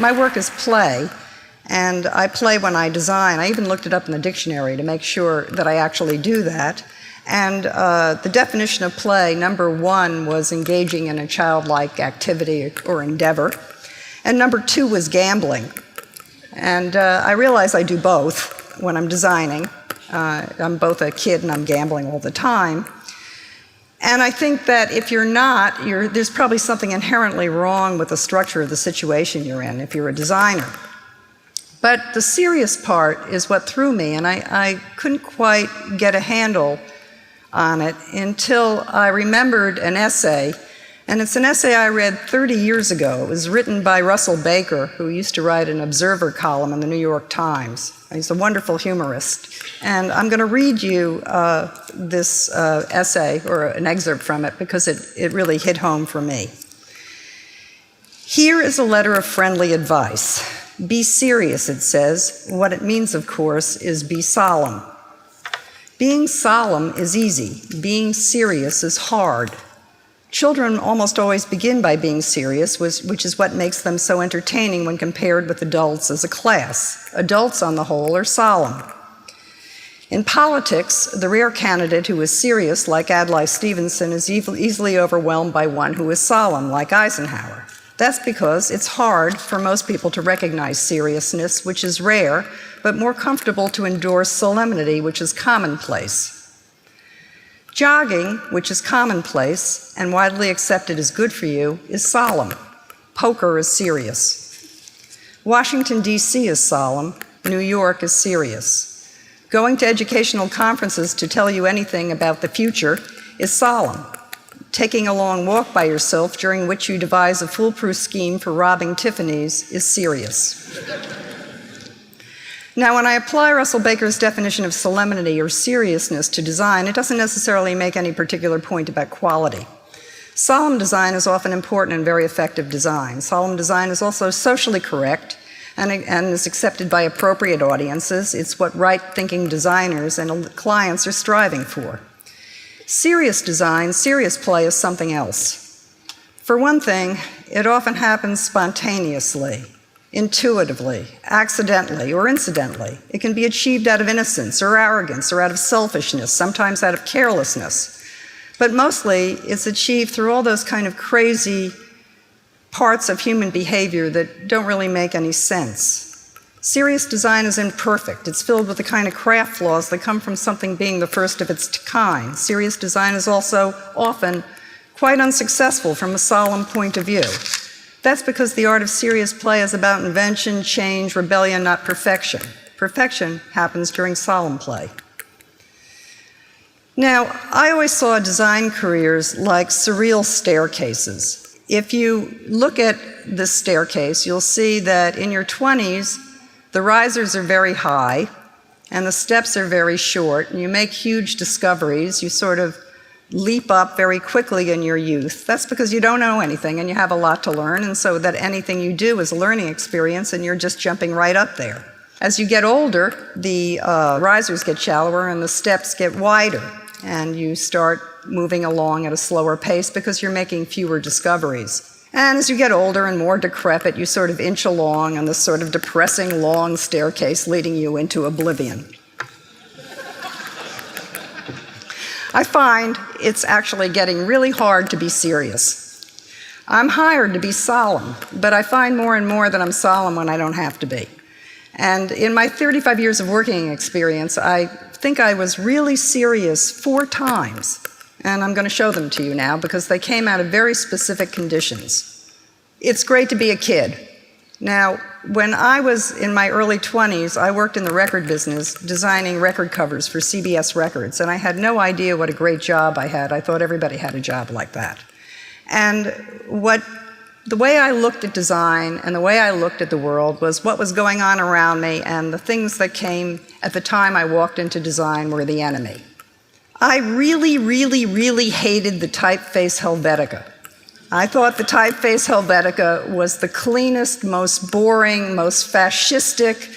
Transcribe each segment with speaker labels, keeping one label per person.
Speaker 1: My work is play, and I play when I design. I even looked it up in the dictionary to make sure that I actually do that. And the definition of play, number 1 was engaging in a childlike activity or endeavor, and number 2 was gambling. And I realize I do both when I'm designing. I'm both a kid and I'm gambling all the time. And I think that if you're not, there's probably something inherently wrong with the structure of the situation you're in if you're a designer. But the serious part is what threw me, and I couldn't quite get a handle on it until I remembered an essay. And it's an essay I read 30 years ago. It was written by Russell Baker, who used to write an Observer column in the New York Times. He's a wonderful humorist. And I'm going to read you this essay, or an excerpt from it, because it really hit home for me. Here is a letter of friendly advice. Be serious, it says. What it means, of course, is be solemn. Being solemn is easy. Being serious is hard. Children almost always begin by being serious, which is what makes them so entertaining when compared with adults as a class. Adults, on the whole, are solemn. In politics, the rare candidate who is serious, like Adlai Stevenson, is easily overwhelmed by one who is solemn, like Eisenhower. That's because it's hard for most people to recognize seriousness, which is rare, but more comfortable to endorse solemnity, which is commonplace. Jogging, which is commonplace and widely accepted as good for you, is solemn. Poker is serious. Washington, D.C. is solemn. New York is serious. Going to educational conferences to tell you anything about the future is solemn. Taking a long walk by yourself during which you devise a foolproof scheme for robbing Tiffany's is serious. Now, when I apply Russell Baker's definition of solemnity or seriousness to design, it doesn't necessarily make any particular point about quality. Solemn design is often important and very effective design. Solemn design is also socially correct and is accepted by appropriate audiences. It's what right-thinking designers and clients are striving for. Serious design, serious play is something else. For one thing, it often happens spontaneously, intuitively, accidentally, or incidentally. It can be achieved out of innocence or arrogance or out of selfishness, sometimes out of carelessness. But mostly, it's achieved through all those kind of crazy parts of human behavior that don't really make any sense. Serious design is imperfect. It's filled with the kind of craft flaws that come from something being the first of its kind. Serious design is also often quite unsuccessful from a solemn point of view. That's because the art of serious play is about invention, change, rebellion, not perfection. Perfection happens during solemn play. Now, I always saw design careers like surreal staircases. If you look at this staircase, you'll see that in your 20s, the risers are very high and the steps are very short, and you make huge discoveries. You sort of leap up very quickly in your youth. That's because you don't know anything and you have a lot to learn, and so that anything you do is a learning experience and you're just jumping right up there. As you get older, the risers get shallower and the steps get wider, and you start moving along at a slower pace because you're making fewer discoveries. And as you get older and more decrepit, you sort of inch along on this sort of depressing long staircase leading you into oblivion. I find it's actually getting really hard to be serious. I'm hired to be solemn, but I find more and more that I'm solemn when I don't have to be. And in my 35 years of working experience, I think I was really serious 4 times. And I'm going to show them to you now because they came out of very specific conditions. It's great to be a kid. Now, when I was in my early 20s, I worked in the record business designing record covers for CBS Records, and I had no idea what a great job I had. I thought everybody had a job like that. And the way I looked at design and the way I looked at the world was what was going on around me, and the things that came at the time I walked into design were the enemy. I really, really, really hated the typeface Helvetica. I thought the typeface Helvetica was the cleanest, most boring, most fascistic,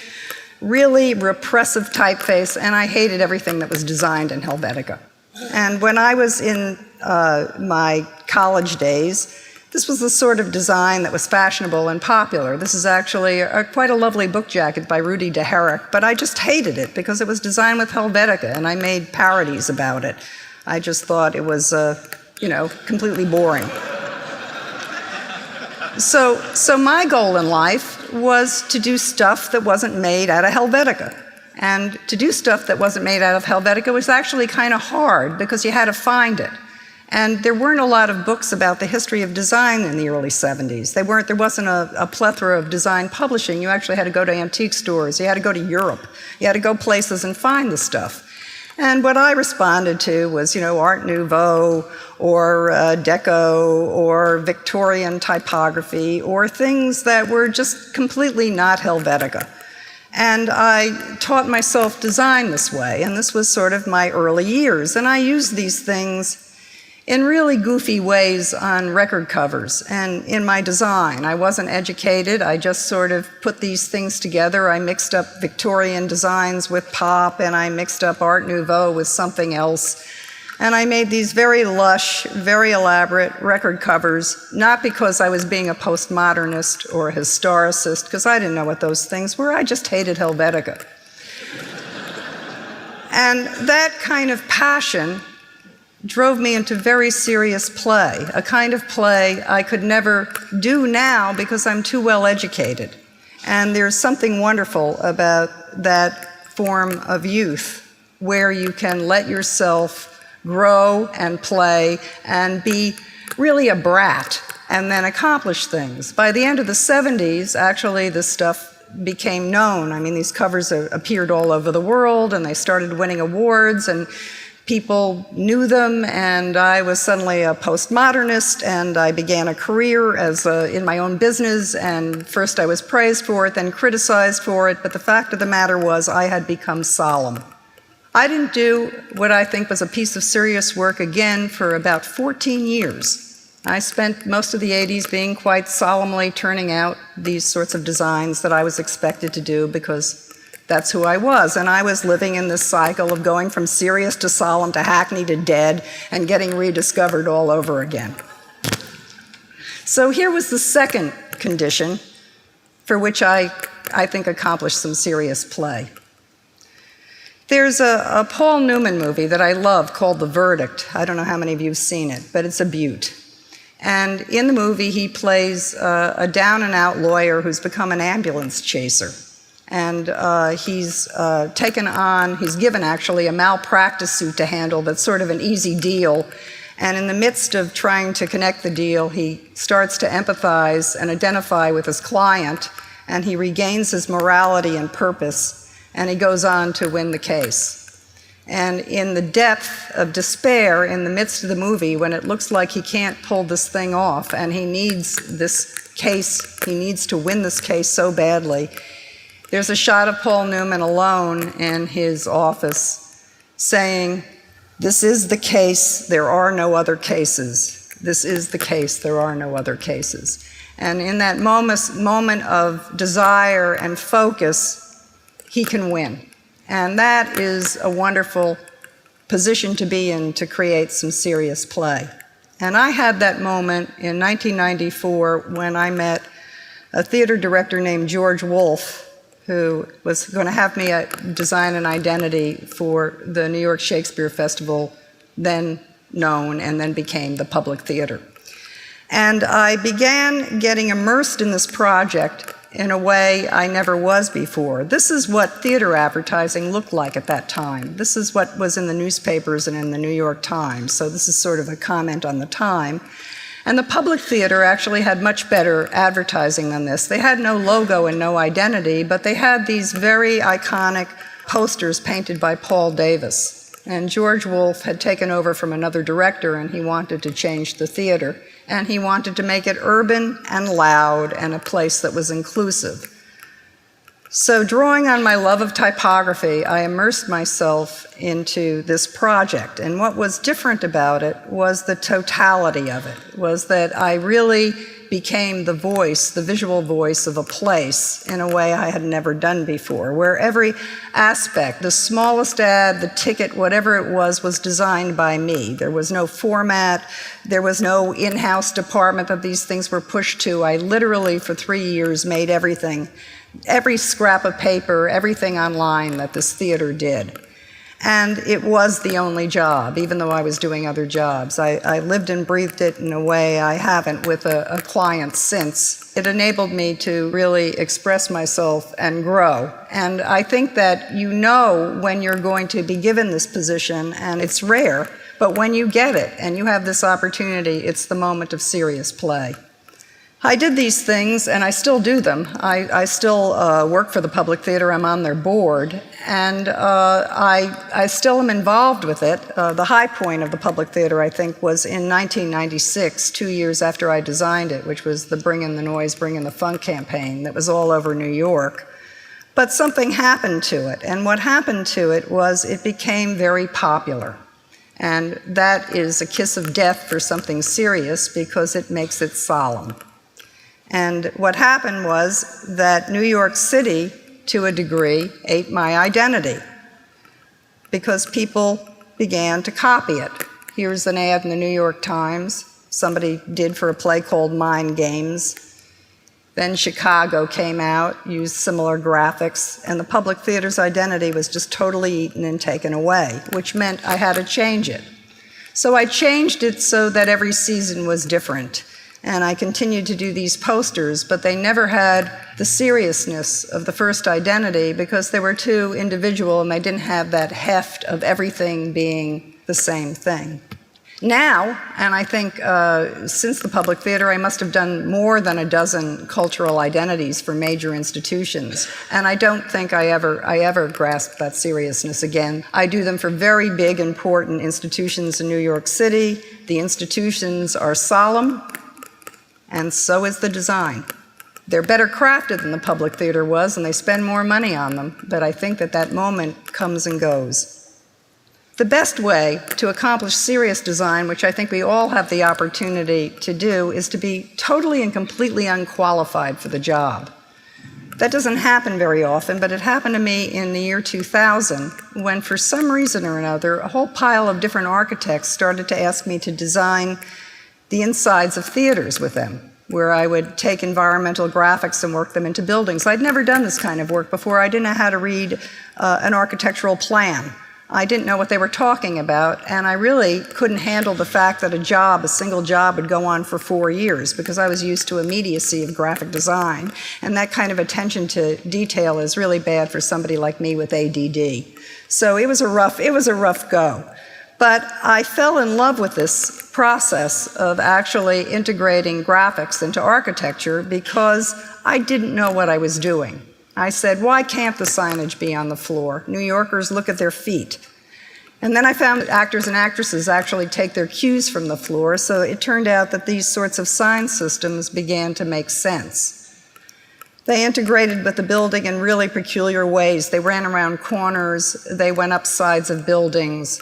Speaker 1: really repressive typeface, and I hated everything that was designed in Helvetica. And when I was in my college days, This was the sort of design that was fashionable and popular. This is actually quite a lovely book jacket by Rudy de Herrick, but I just hated it because it was designed with Helvetica, and I made parodies about it. I just thought it was, completely boring. So my goal in life was to do stuff that wasn't made out of Helvetica. And to do stuff that wasn't made out of Helvetica was actually kind of hard because you had to find it. And there weren't a lot of books about the history of design in the early 70s. There wasn't a plethora of design publishing. You actually had to go to antique stores. You had to go to Europe. You had to go places and find the stuff. And what I responded to was, Art Nouveau or Deco or Victorian typography or things that were just completely not Helvetica. And I taught myself design this way, and this was sort of my early years. And I used these things in really goofy ways on record covers and in my design. I wasn't educated. I just sort of put these things together. I mixed up Victorian designs with pop, and I mixed up Art Nouveau with something else. And I made these very lush, very elaborate record covers, not because I was being a postmodernist or a historicist, because I didn't know what those things were. I just hated Helvetica. And that kind of passion drove me into very serious play, a kind of play I could never do now because I'm too well educated. And there's something wonderful about that form of youth where you can let yourself grow and play and be really a brat and then accomplish things. By the end of the 70s, actually, this stuff became known. I mean, these covers appeared all over the world, and they started winning awards, and people knew them, and I was suddenly a postmodernist, and I began a career in my own business, and first I was praised for it, then criticized for it, but the fact of the matter was I had become solemn. I didn't do what I think was a piece of serious work again for about 14 years. I spent most of the 80s being quite solemnly turning out these sorts of designs that I was expected to do because that's who I was, and I was living in this cycle of going from serious to solemn to hackneyed to dead and getting rediscovered all over again. So here was the second condition for which I think accomplished some serious play. There's a Paul Newman movie that I love called The Verdict. I don't know how many of you have seen it, but it's a beaut. And in the movie, he plays a down-and-out lawyer who's become an ambulance chaser. And he's given actually a malpractice suit to handle that's sort of an easy deal. And in the midst of trying to connect the deal, he starts to empathize and identify with his client, and he regains his morality and purpose, and he goes on to win the case. And in the depth of despair, in the midst of the movie, when it looks like he can't pull this thing off, and he needs this case, he needs to win this case so badly, there's a shot of Paul Newman alone in his office saying, "This is the case, there are no other cases. This is the case, there are no other cases." And in that moment of desire and focus, he can win. And that is a wonderful position to be in to create some serious play. And I had that moment in 1994 when I met a theater director named George Wolfe, who was going to have me design an identity for the New York Shakespeare Festival, then known and then became the Public Theater. And I began getting immersed in this project in a way I never was before. This is what theater advertising looked like at that time. This is what was in the newspapers and in the New York Times, so this is sort of a comment on the time. And the Public Theater actually had much better advertising than this. They had no logo and no identity, but they had these very iconic posters painted by Paul Davis. And George Wolfe had taken over from another director, and he wanted to change the theater. And he wanted to make it urban and loud and a place that was inclusive. So drawing on my love of typography, I immersed myself into this project. And what was different about it was the totality of it, was that I really became the voice, the visual voice of a place in a way I had never done before, where every aspect, the smallest ad, the ticket, whatever it was designed by me. There was no format, there was no in-house department that these things were pushed to. I literally, for 3 years, made everything, every scrap of paper, everything online that this theater did. And it was the only job, even though I was doing other jobs. I lived and breathed it in a way I haven't with a client since. It enabled me to really express myself and grow. And I think that you know when you're going to be given this position, and it's rare, but when you get it and you have this opportunity, it's the moment of serious play. I did these things, and I still do them. I still work for the Public Theater. I'm on their board, and I still am involved with it. The high point of the Public Theater, I think, was in 1996, 2 years after I designed it, which was the Bring in the Noise, Bring in the Funk campaign that was all over New York. But something happened to it, and what happened to it was it became very popular. And that is a kiss of death for something serious because it makes it solemn. And what happened was that New York City, to a degree, ate my identity because people began to copy it. Here's an ad in the New York Times somebody did for a play called Mind Games. Then Chicago came out, used similar graphics, and the Public Theater's identity was just totally eaten and taken away, which meant I had to change it. So I changed it so that every season was different. And I continued to do these posters, but they never had the seriousness of the first identity because they were too individual and they didn't have that heft of everything being the same thing. Now, and I think since the Public Theater, I must have done more than a dozen cultural identities for major institutions, and I don't think I ever grasped that seriousness again. I do them for very big, important institutions in New York City. The institutions are solemn, and so is the design. They're better crafted than the Public Theater was, and they spend more money on them, but I think that that moment comes and goes. The best way to accomplish serious design, which I think we all have the opportunity to do, is to be totally and completely unqualified for the job. That doesn't happen very often, but it happened to me in the year 2000 when, for some reason or another, a whole pile of different architects started to ask me to design the insides of theaters with them, where I would take environmental graphics and work them into buildings. I'd never done this kind of work before. I didn't know how to read an architectural plan. I didn't know what they were talking about, and I really couldn't handle the fact that a single job would go on for 4 years because I was used to immediacy of graphic design, and that kind of attention to detail is really bad for somebody like me with ADD. So it was a rough go. But I fell in love with this process of actually integrating graphics into architecture because I didn't know what I was doing. I said, why can't the signage be on the floor? New Yorkers look at their feet. And then I found that actors and actresses actually take their cues from the floor, so it turned out that these sorts of sign systems began to make sense. They integrated with the building in really peculiar ways. They ran around corners, they went up sides of buildings,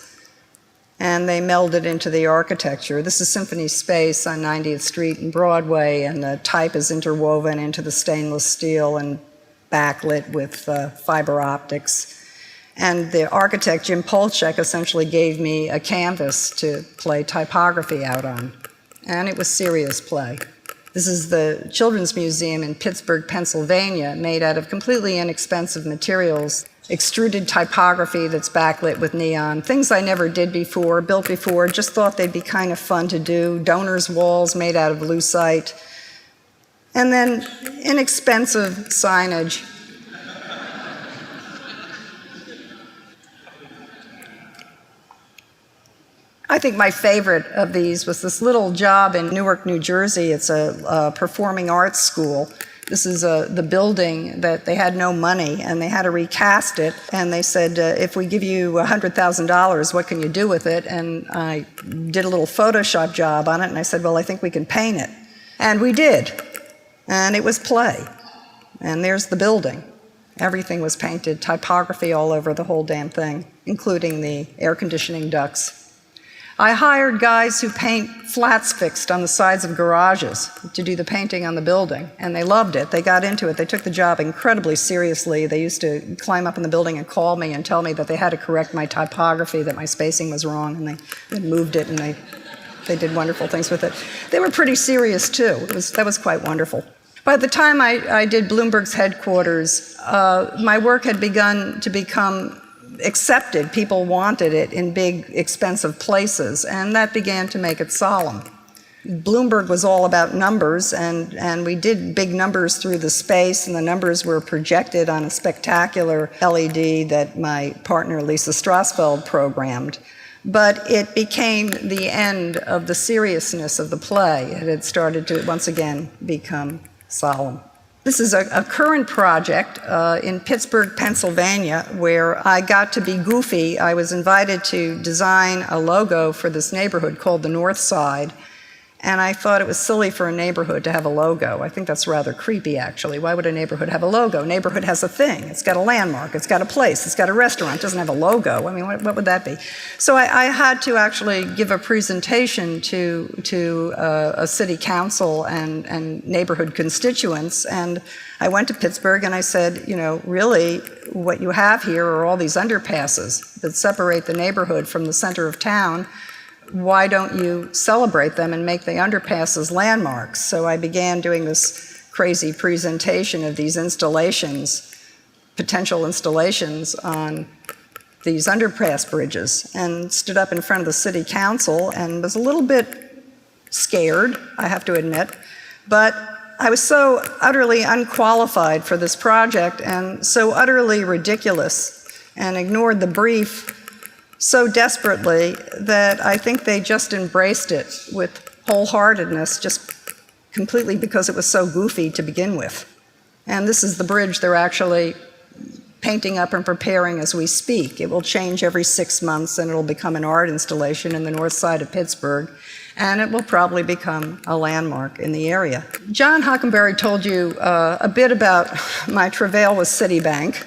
Speaker 1: and they melded into the architecture. This is Symphony Space on 90th Street and Broadway, and the type is interwoven into the stainless steel and backlit with fiber optics. And the architect, Jim Polchek, essentially gave me a canvas to play typography out on. And it was serious play. This is the Children's Museum in Pittsburgh, Pennsylvania, made out of completely inexpensive materials. Extruded typography that's backlit with neon, things I never did before, built before, just thought they'd be kind of fun to do. Donors' walls made out of lucite. And then inexpensive signage. I think my favorite of these was this little job in Newark, New Jersey. It's a performing arts school. This is the building that they had no money, and they had to recast it. And they said, if we give you $100,000, what can you do with it? And I did a little Photoshop job on it, and I said, well, I think we can paint it. And we did. And it was play. And there's the building. Everything was painted, typography all over the whole damn thing, including the air conditioning ducts. I hired guys who paint flats fixed on the sides of garages to do the painting on the building, and they loved it. They got into it. They took the job incredibly seriously. They used to climb up in the building and call me and tell me that they had to correct my typography, that my spacing was wrong, and they moved it, and they did wonderful things with it. They were pretty serious, too. That was quite wonderful. By the time I did Bloomberg's headquarters, my work had begun to become accepted. People wanted it in big, expensive places, and that began to make it solemn. Bloomberg was all about numbers, and we did big numbers through the space, and the numbers were projected on a spectacular LED that my partner Lisa Strasfeld programmed. But it became the end of the seriousness of the play. It had started to once again become solemn. This is a current project in Pittsburgh, Pennsylvania, where I got to be goofy. I was invited to design a logo for this neighborhood called the North Side, and I thought it was silly for a neighborhood to have a logo. I think that's rather creepy, actually. Why would a neighborhood have a logo? A neighborhood has a thing. It's got a landmark. It's got a place. It's got a restaurant. It doesn't have a logo. I mean, what would that be? So I had to actually give a presentation to a city council and neighborhood constituents, and I went to Pittsburgh and I said, you know, really, what you have here are all these underpasses that separate the neighborhood from the center of town. Why don't you celebrate them and make the underpasses landmarks? So I began doing this crazy presentation of these installations, potential installations on these underpass bridges, and stood up in front of the city council and was a little bit scared, I have to admit, but I was so utterly unqualified for this project and so utterly ridiculous and ignored the brief so desperately that I think they just embraced it with wholeheartedness, just completely because it was so goofy to begin with. And this is the bridge they're actually painting up and preparing as we speak. It will change every 6 months, and it'll become an art installation in the north side of Pittsburgh, and it will probably become a landmark in the area. John Hockenberry told you a bit about my travail with Citibank.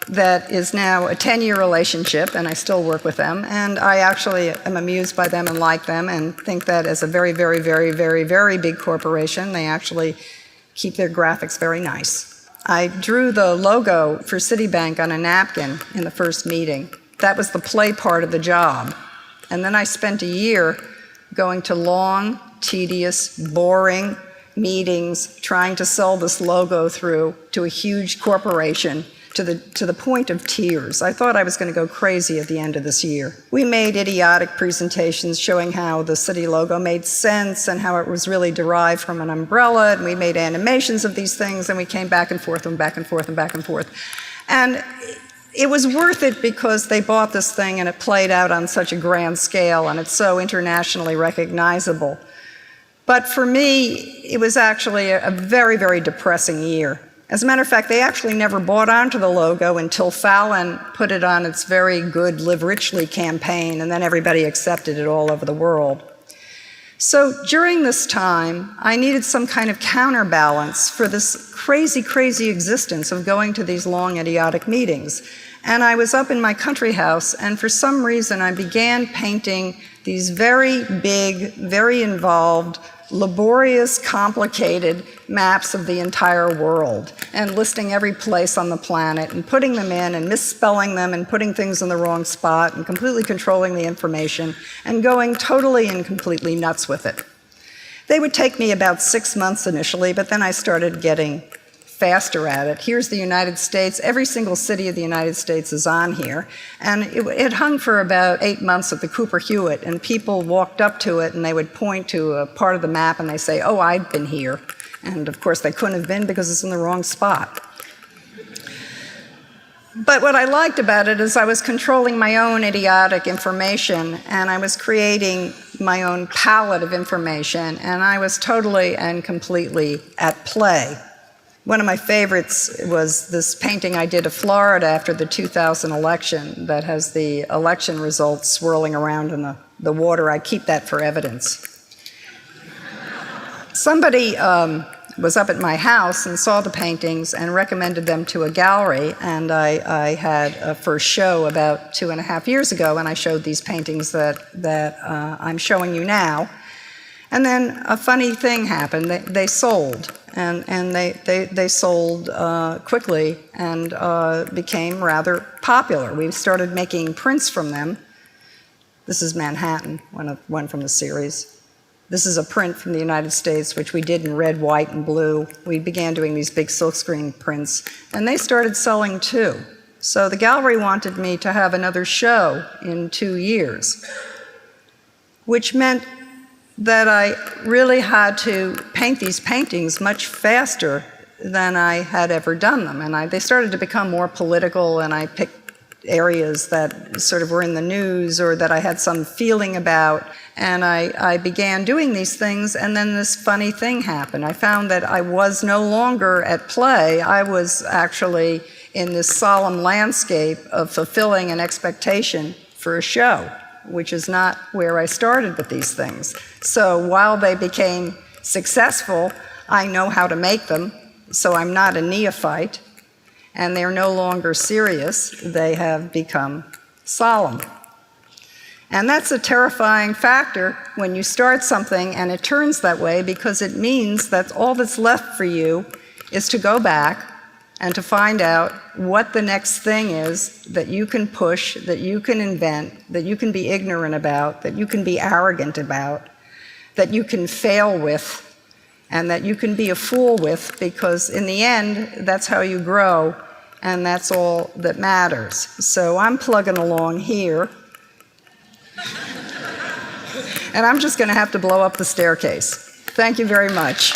Speaker 1: That is now a 10-year relationship, and I still work with them, and I actually am amused by them and like them and think that as a very, very, very, very, very big corporation, they actually keep their graphics very nice. I drew the logo for Citibank on a napkin in the first meeting. That was the play part of the job. And then I spent a year going to long, tedious, boring meetings trying to sell this logo through to a huge corporation to the point of tears. I thought I was going to go crazy at the end of this year. We made idiotic presentations showing how the city logo made sense and how it was really derived from an umbrella, and we made animations of these things, and we came back and forth and back and forth and back and forth. And it was worth it because they bought this thing and it played out on such a grand scale and it's so internationally recognizable. But for me, it was actually a very, very depressing year. As a matter of fact, they actually never bought onto the logo until Fallon put it on its very good Live Richly campaign, and then everybody accepted it all over the world. So during this time, I needed some kind of counterbalance for this crazy, crazy existence of going to these long, idiotic meetings. And I was up in my country house, and for some reason I began painting these very big, very involved, laborious, complicated maps of the entire world, and listing every place on the planet, and putting them in, and misspelling them, and putting things in the wrong spot, and completely controlling the information, and going totally and completely nuts with it. They would take me about 6 months initially, but then I started getting faster at it. Here's the United States. Every single city of the United States is on here. And it hung for about 8 months at the Cooper Hewitt, and people walked up to it and they would point to a part of the map and they say, oh, I've been here. And of course they couldn't have been because it's in the wrong spot. But what I liked about it is I was controlling my own idiotic information, and I was creating my own palette of information, and I was totally and completely at play. One of my favorites was this painting I did of Florida after the 2000 election that has the election results swirling around in the water. I keep that for evidence. Somebody was up at my house and saw the paintings and recommended them to a gallery, and I had a first show about 2.5 years ago, and I showed these paintings that I'm showing you now. And then a funny thing happened. They sold, and they sold quickly and became rather popular. We started making prints from them. This is Manhattan, one from the series. This is a print from the United States, which we did in red, white, and blue. We began doing these big silkscreen prints, and they started selling too. So the gallery wanted me to have another show in 2 years, which meant that I really had to paint these paintings much faster than I had ever done them. And they started to become more political, and I picked areas that sort of were in the news or that I had some feeling about. And I began doing these things, and then this funny thing happened. I found that I was no longer at play. I was actually in this solemn landscape of fulfilling an expectation for a show, which is not where I started with these things. So while they became successful, I know how to make them, so I'm not a neophyte, and they're no longer serious. They have become solemn. And that's a terrifying factor when you start something and it turns that way, because it means that all that's left for you is to go back and to find out what the next thing is that you can push, that you can invent, that you can be ignorant about, that you can be arrogant about, that you can fail with, and that you can be a fool with, because in the end, that's how you grow, and that's all that matters. So I'm plugging along here, and I'm just going to have to blow up the staircase. Thank you very much.